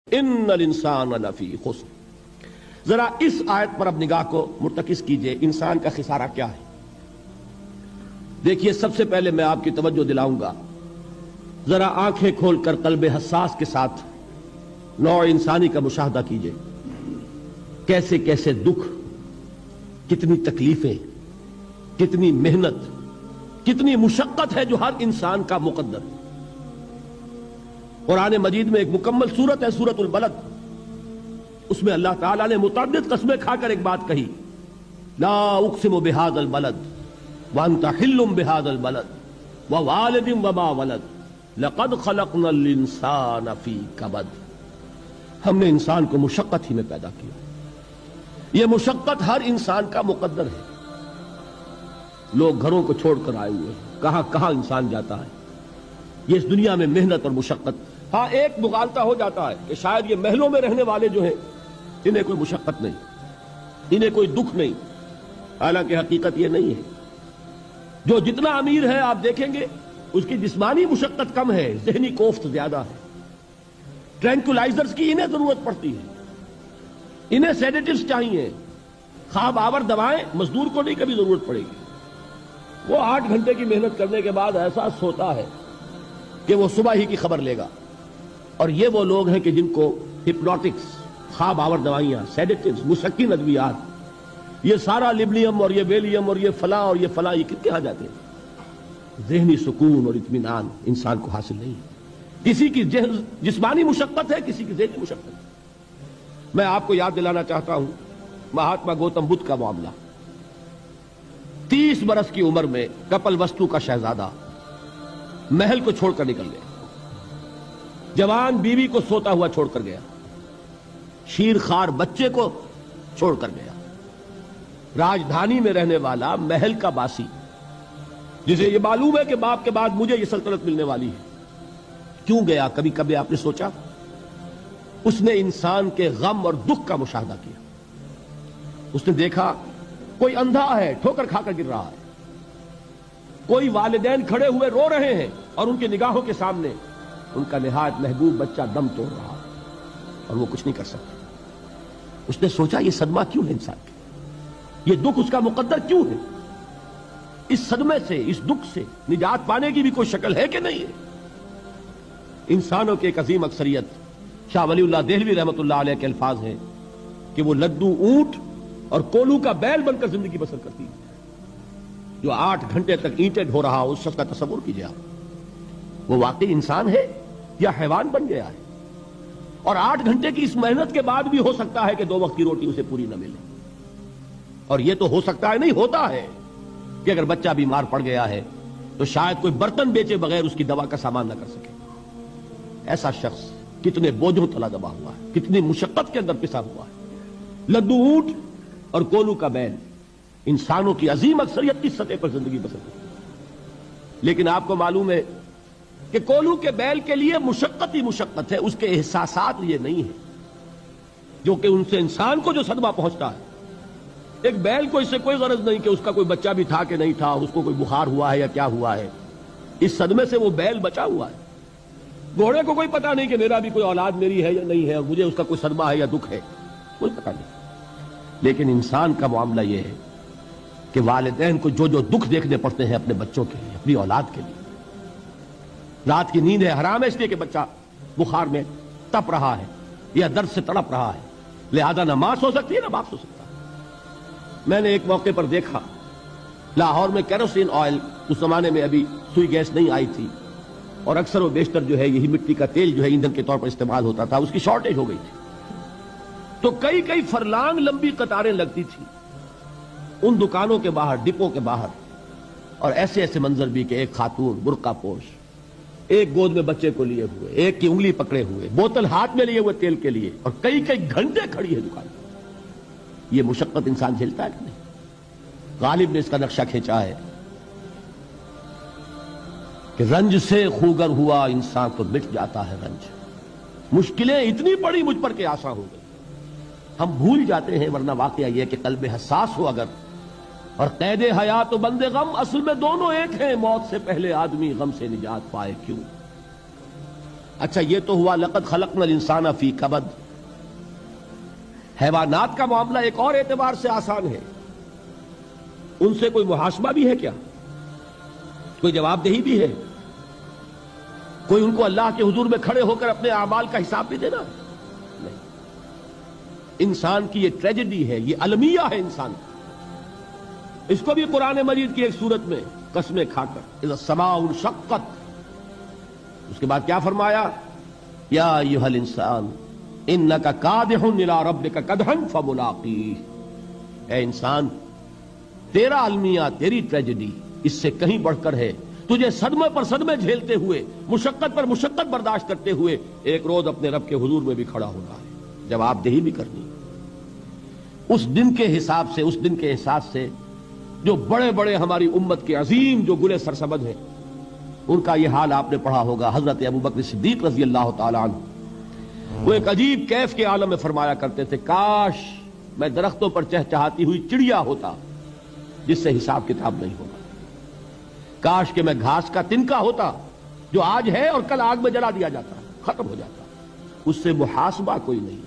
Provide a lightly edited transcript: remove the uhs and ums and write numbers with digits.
ان الانسان لفی خسر۔ ذرا اس آیت پر اب نگاہ کو مرتکز کیجئے، انسان کا خسارہ کیا ہے؟ دیکھیے، سب سے پہلے میں آپ کی توجہ دلاؤں گا، ذرا آنکھیں کھول کر قلب حساس کے ساتھ نوع انسانی کا مشاہدہ کیجئے۔ کیسے کیسے دکھ، کتنی تکلیفیں، کتنی محنت، کتنی مشقت ہے جو ہر انسان کا مقدر ہے۔ قرآن مجید میں ایک مکمل سورت ہے، سورت البلد، اس میں اللہ تعالیٰ نے متعدد قسمیں کھا کر ایک بات کہی، لا اقسم بہذا البلد وانت حل بہذا البلد ووالد وما ولد لقد خلقنا الانسان فی کبد۔ ہم نے انسان کو مشقت ہی میں پیدا کیا، یہ مشقت ہر انسان کا مقدر ہے۔ لوگ گھروں کو چھوڑ کر آئے ہوئے ہیں، کہاں کہاں انسان جاتا ہے، یہ اس دنیا میں محنت اور مشقت۔ ہاں، ایک مغالطہ ہو جاتا ہے کہ شاید یہ محلوں میں رہنے والے جو ہیں انہیں کوئی مشقت نہیں، انہیں کوئی دکھ نہیں، حالانکہ حقیقت یہ نہیں ہے۔ جو جتنا امیر ہے آپ دیکھیں گے اس کی جسمانی مشقت کم ہے، ذہنی کوفت زیادہ ہے۔ ٹرینکولائزرز کی انہیں ضرورت پڑتی ہے، انہیں سیڈیٹیوز چاہیے، خواب آور دوائیں مزدور کو نہیں کبھی ضرورت پڑے گی۔ وہ 8 گھنٹے کی محنت کرنے کے بعد احساس ہوتا ہے کہ وہ صبح ہی کی خبر لے گا۔ اور یہ وہ لوگ ہیں کہ جن کو ہپنوٹکس، خواب آور دوائیاں، سیڈیٹیوز، مسکن ادویات، یہ سارا لبنیم اور یہ ویلیم اور یہ فلاں اور یہ فلاں، یہ کہاں جاتے ہیں؟ ذہنی سکون اور اطمینان انسان کو حاصل نہیں ہے۔ کسی کی جسمانی مشقت ہے، کسی کی ذہنی مشقت ہے۔ میں آپ کو یاد دلانا چاہتا ہوں مہاتما گوتم بدھ کا معاملہ۔ 30 برس کی عمر میں کپل وستو کا شہزادہ محل کو چھوڑ کر نکل گیا، جوان بیوی کو سوتا ہوا چھوڑ کر گیا، شیر خوار بچے کو چھوڑ کر گیا۔ راجدھانی میں رہنے والا محل کا باسی، جسے یہ معلوم ہے کہ باپ کے بعد مجھے یہ سلطنت ملنے والی ہے، کیوں گیا؟ کبھی کبھی آپ نے سوچا؟ اس نے انسان کے غم اور دکھ کا مشاہدہ کیا۔ اس نے دیکھا کوئی اندھا ہے، ٹھوکر کھا کر گر رہا ہے، کوئی والدین کھڑے ہوئے رو رہے ہیں اور ان کی نگاہوں کے سامنے ان کا نہایت محبوب بچہ دم توڑ رہا ہے اور وہ کچھ نہیں کر سکتا۔ اس نے سوچا یہ صدمہ کیوں ہے انسان کا، یہ دکھ اس کا مقدر کیوں ہے؟ اس صدمے سے، اس دکھ سے نجات پانے کی بھی کوئی شکل ہے کہ نہیں ہے؟ انسانوں کی ایک عظیم اکثریت، شاہ ولی اللہ دہلوی رحمۃ اللہ علیہ کے الفاظ ہیں کہ وہ لدو اونٹ اور کولو کا بیل بن کر زندگی بسر کرتی ہے۔ جو 8 گھنٹے تک اینٹیں ڈھو رہا ہو، اس شخص کا تصور کیجئے آپ، وہ واقعی انسان ہے یا حیوان بن گیا ہے؟ اور 8 گھنٹے کی اس محنت کے بعد بھی ہو سکتا ہے کہ 2 وقت کی روٹی اسے پوری نہ ملے۔ اور یہ تو ہو سکتا ہے، نہیں ہوتا ہے کہ اگر بچہ بیمار پڑ گیا ہے تو شاید کوئی برتن بیچے بغیر اس کی دوا کا سامان نہ کر سکے۔ ایسا شخص کتنے بوجھوں تلا دبا ہوا ہے، کتنی مشقت کے اندر پسا ہوا ہے۔ لدو اونٹ اور کولو کا بیل، انسانوں کی عظیم اکثریت کی سطح پر زندگی بسر کرتی ہے۔ لیکن آپ کو معلوم ہے کہ کولو کے بیل کے لیے مشقت ہی مشقت ہے، اس کے احساسات یہ نہیں ہے جو کہ ان سے انسان کو جو صدمہ پہنچتا ہے۔ ایک بیل کو اس سے کوئی غرض نہیں کہ اس کا کوئی بچہ بھی تھا کہ نہیں تھا، اس کو کوئی بخار ہوا ہے یا کیا ہوا ہے، اس صدمے سے وہ بیل بچا ہوا ہے۔ گھوڑے کو کوئی پتہ نہیں کہ میرا بھی کوئی اولاد میری ہے یا نہیں ہے، اور مجھے اس کا کوئی صدمہ ہے یا دکھ ہے، کوئی پتہ نہیں۔ لیکن انسان کا معاملہ یہ ہے کہ والدین کو جو جو دکھ دیکھنے پڑتے ہیں اپنے بچوں کے لیے، اپنی اولاد کے لیے۔ رات کی نیند ہے حرام ہے اس لیے کہ بچہ بخار میں تپ رہا ہے یا درد سے تڑپ رہا ہے، لہذا نہ ماں سو سکتی ہے نہ باپ سو سکتا ہے۔ میں نے ایک موقع پر دیکھا، لاہور میں کیروسین آئل، اس زمانے میں ابھی سوئی گیس نہیں آئی تھی، اور اکثر و بیشتر جو ہے یہی مٹی کا تیل جو ہے ایندھن کے طور پر استعمال ہوتا تھا، اس کی شارٹیج ہو گئی تھی۔ تو کئی فرلانگ لمبی قطاریں لگتی تھی ان دکانوں کے باہر، ڈپوں کے باہر، اور ایسے ایسے منظر بھی کہ ایک خاتون برقع پوش، ایک گود میں بچے کو لیے ہوئے، ایک کی انگلی پکڑے ہوئے، بوتل ہاتھ میں لیے ہوئے تیل کے لیے، اور کئی گھنٹے کھڑی ہے دکان پر۔ یہ مشقت انسان جھیلتا ہے کہ نہیں؟ غالب نے اس کا نقشہ کھینچا ہے کہ رنج سے خوگر ہوا انسان تو مٹ جاتا ہے رنج، مشکلیں اتنی بڑی مجھ پر کہ آسان ہو گئی۔ ہم بھول جاتے ہیں، ورنہ واقعہ یہ کہ قلب حساس ہو اگر، اور قید حیات و بند غم، اصل میں دونوں ایک ہیں۔ موت سے پہلے آدمی غم سے نجات پائے کیوں؟ اچھا یہ تو ہوا لقد خلقنا الانسان فی کبد. حیوانات کا معاملہ ایک اور اعتبار سے آسان ہے. ان سے کوئی محاسبہ بھی ہے کیا؟ کوئی جواب دہی بھی ہے؟ کوئی ان کو اللہ کے حضور میں کھڑے ہو کر اپنے اعمال کا حساب بھی دینا؟ نہیں. انسان کی یہ ٹریجڈی ہے، یہ المیہ ہے انسان. اس کو بھی قرآن مجید کی ایک صورت میں قسمیں کھا کر اذا السماء انشقت، اس کے بعد کیا فرمایا؟ یا ایھا الانسان انک کادح الی ربک کدحا فملاقیہ. اے انسان، تیرا المیہ، تیری ٹریجڈی اس سے کہیں بڑھ کر ہے. تجھے صدمے پر صدمے جھیلتے ہوئے، مشقت پر مشقت برداشت کرتے ہوئے ایک روز اپنے رب کے حضور میں بھی کھڑا ہونا ہے، جواب دہی بھی کرنی. اس دن کے حساب سے، اس دن کے احساس سے جو بڑے بڑے ہماری امت کے عظیم جو گلے سرسبد ہیں، ان کا یہ حال آپ نے پڑھا ہوگا. حضرت ابوبکر صدیق رضی اللہ تعالی عنہ وہ ایک عجیب کیف کے عالم میں فرمایا کرتے تھے، کاش میں درختوں پر چہچہاتی ہوئی چڑیا ہوتا جس سے حساب کتاب نہیں ہوگا. کاش کہ میں گھاس کا تنکا ہوتا جو آج ہے اور کل آگ میں جلا دیا جاتا، ختم ہو جاتا. اس سے محاسبہ کوئی نہیں.